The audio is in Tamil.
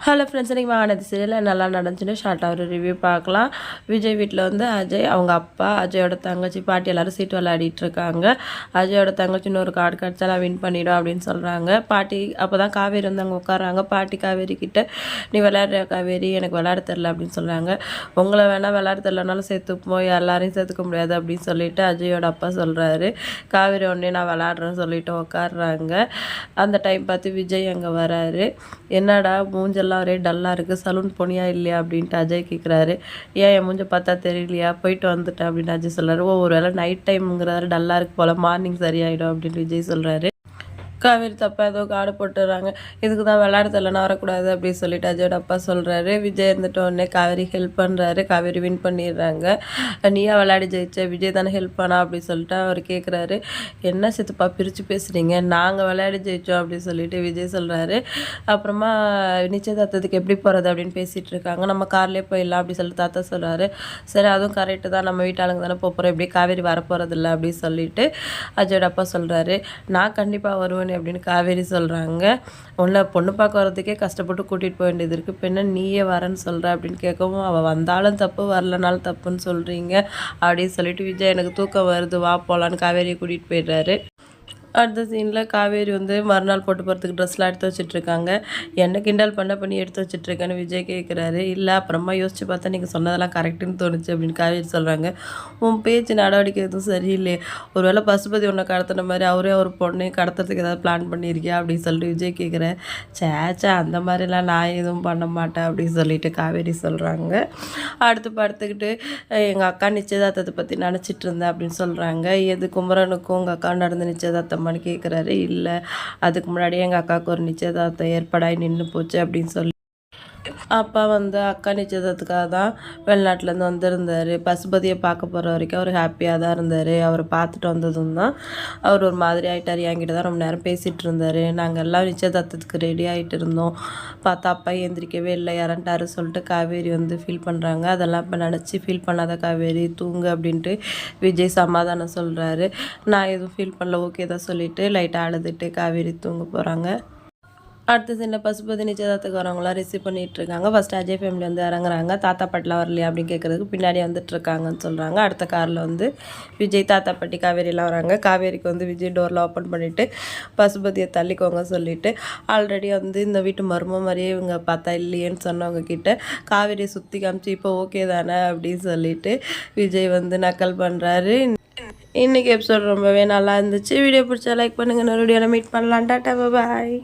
ஹலோ ஃப்ரெண்ட்ஸ், இன்றைக்கி வாங்கினது சீரியல் நல்லா நடந்துச்சுன்னு ஷார்ட்டாக ஒரு ரிவ்யூ பார்க்கலாம். விஜய் வீட்டில் வந்து அஜய், அவங்க அப்பா, அஜயோட தங்கச்சி, பாட்டி எல்லோரும் சீட்டு விளையாடிட்டு இருக்காங்க. அஜயோட தங்கச்சி இன்னொரு கார்டு கிடச்சா நான் வின் பண்ணிவிடும் அப்படின்னு சொல்கிறாங்க. பாட்டி அப்போ தான் காவேரி வந்து அங்கே உட்காராங்க. பாட்டி காவேரி கிட்ட, நீ விளையாடுற காவேரி, எனக்கு விளையாட தெரில அப்படின்னு சொல்கிறாங்க. உங்களை வேணால் விளையாட தெரிலனாலும் சேர்த்துப்போம், எல்லாரையும் சேர்த்துக்க முடியாது அப்படின்னு சொல்லிட்டு அஜயோட அப்பா சொல்கிறாரு. காவேரி ஒன்றே நான் விளையாடுறேன்னு சொல்லிட்டு உட்காடுறாங்க. அந்த டைம் பார்த்து விஜய் அங்கே வராரு. என்னடா மூஞ்செல்லாம் ஒரே டல்லாக இருக்குது, சலூன் போனியா இல்லையா அப்படின்ட்டு அஜய் கேட்குறாரு. ஏன் என் மூஞ்ச பார்த்தா தெரியலையா, போயிட்டு வந்துட்டேன் அப்படின்னு அஜய் சொல்கிறாரு. ஒரு வேளை நைட் டைம்ங்கிறாரு, டல்லாக இருக்கு போல், மார்னிங் சரியாயிடும் அப்படின்னு விஜய் சொல்கிறாரு. காவேரி தப்பாக ஏதோ காடு போட்டுடுறாங்க, இதுக்கு தான் விளையாட தெரியலனா வரக்கூடாது அப்படின்னு சொல்லிட்டு அஜயோட அப்பா சொல்கிறாரு. விஜய் இருந்துட்டு உடனே காவேரி ஹெல்ப் பண்ணுறாரு. காவேரி வின் பண்ணிடுறாங்க. நீயா விளையாடி ஜெயிச்ச, விஜய் தானே ஹெல்ப் பண்ணா அப்படின்னு சொல்லிட்டு அவர் கேட்குறாரு. என்ன சித்தப்பா பிரித்து பேசுகிறீங்க, நாங்கள் விளையாடி ஜெயித்தோம் அப்படின்னு சொல்லிட்டு விஜய் சொல்கிறாரு. அப்புறமா நிச்சயதார்த்தத்துக்கு எப்படி போகிறது அப்படின்னு பேசிகிட்டு இருக்காங்க. நம்ம கார்லேயே போயிடலாம் அப்படின்னு சொல்லிட்டு தாத்தா சொல்கிறாரு. சரி, அதுவும் கரெக்டு தான், நம்ம வீட்டாளுங்க தானே போகிறோம், எப்படி காவேரி வரப்போகிறதில்ல அப்படின்னு சொல்லிட்டு அஜயோட அப்பா சொல்கிறாரு. நான் கண்டிப்பாக வருவேன் அப்படின்னு காவேரி சொல்கிறாங்க. உன்னை பொண்ணு பார்க்க வரதுக்கே கஷ்டப்பட்டு கூட்டிகிட்டு போக வேண்டியது இருக்குது, பெண்ணை நீயே வரேன்னு சொல்கிற அப்படின்னு கேட்கவும், அவள் வந்தாலும் தப்பு வரலனாலும் தப்புன்னு சொல்கிறீங்க அப்படின்னு சொல்லிட்டு விஜய் எனக்கு தூக்கம் வருது வா போகலான்னு காவேரியை கூட்டிகிட்டு போயிடுறாரு. அடுத்த சீனில் காவேரி வந்து மறுநாள் போட்டு போகிறதுக்கு ட்ரெஸ்லாம் எடுத்து வச்சுட்ருக்காங்க. என்ன கிண்டல் பண்ணி எடுத்து வச்சுட்ருக்கேன்னு விஜய் கேட்குறாரு. இல்லை, அப்புறமா யோசிச்சு பார்த்தா நீங்கள் சொன்னதெல்லாம் கரெக்டுன்னு தோணுச்சு அப்படின்னு காவேரி சொல்கிறாங்க. உன் பேச்சு நடவடிக்கை எதுவும் சரியில்லையே, ஒரு வேளை பசுபதி ஒன்றை கடத்தின மாதிரி அவரே ஒரு பொண்ணையும் கடத்துறதுக்கு ஏதாவது பிளான் பண்ணியிருக்கியா அப்படின்னு சொல்லிட்டு விஜய் கேட்குறேன். சேச்சா, அந்த மாதிரிலாம் நான் எதுவும் பண்ண மாட்டேன் அப்படின்னு சொல்லிட்டு காவேரி சொல்கிறாங்க. அடுத்து படுத்துக்கிட்டு எங்கள் அக்கா நிச்சயதார்த்தத்தை பற்றி நினச்சிட்டு இருந்தேன் அப்படின்னு சொல்கிறாங்க. எது குமரனுக்கும் உங்கள் அக்கா நடந்த நிச்சயதார்த்தம் கேட்குறாரு. இல்லை, அதுக்கு முன்னாடியே எங்கள் அக்காவுக்கு ஒரு நிச்சயதார்த்தம் ஏற்படாய் நின்று போச்சு அப்படின்னு சொல்லி அப்பா வந்து அக்கா நிச்சயத்துக்காக தான் வெளிநாட்டிலேருந்து வந்திருந்தார். பசுபதியை பார்க்க போகிற வரைக்கும் அவர் ஹாப்பியாக தான் இருந்தார். அவரை பார்த்துட்டு வந்ததும் தான் அவர் ஒரு மாதிரி ஆகிட்டார். என்கிட்ட தான் ரொம்ப நேரம் பேசிகிட்டு இருந்தார். நாங்கள் எல்லாம் நிச்சயதார்த்தத்துக்கு ரெடி ஆகிட்டு இருந்தோம். பார்த்தா அப்பா எந்திரிக்கவே இல்லை, இறண்டாரு சொல்லிட்டு காவேரி வந்து ஃபீல் பண்ணுறாங்க. அதெல்லாம் இப்போ நினச்சி ஃபீல் பண்ணாத காவேரி, தூங்கு அப்படின்ட்டு விஜய் சமாதானம் சொல்கிறாரு. நான் எதுவும் ஃபீல் பண்ணல, ஓகே தான் சொல்லிவிட்டு லைட்டாக அழுதுட்டு காவேரி தூங்க போகிறாங்க. அடுத்த சீனில் பசுபதி நிச்சயதார்த்தத்துக்கு வரவங்களாம் ரிசீவ் பண்ணிகிட்டு இருக்காங்க. ஃபஸ்ட்டு அஜய் ஃபேமிலி வந்து இறங்குறாங்க. தாத்தா பாட்டிலாம் வரலையா அப்படின்னு கேட்குறதுக்கு பின்னாடி வந்துட்டுருக்காங்கன்னு சொல்கிறாங்க. அடுத்த காரில் வந்து விஜய், தாத்தா பாட்டி, காவேரிலாம் வராங்க. காவேரிக்கு வந்து விஜய் டோரில் ஓப்பன் பண்ணிவிட்டு பசுபதியை தள்ளிக்கோங்க சொல்லிவிட்டு, ஆல்ரெடி வந்து இந்த வீட்டு மரும மாதிரியே இவங்க பார்த்தா இல்லையேன்னு சொன்னவங்க கிட்ட காவேரியை சுற்றி காமிச்சு இப்போ ஓகே தானே அப்படின்னு சொல்லிட்டு விஜய் வந்து நக்கல் பண்ணுறாரு. இன்றைக்கி எபிசோட் ரொம்பவே நல்லா இருந்துச்சு. வீடியோ பிடிச்சா லைக் பண்ணுங்கள். இன்னொரு வீடியோவில் மீட் பண்ணலாம். டாட்டா, பாய்.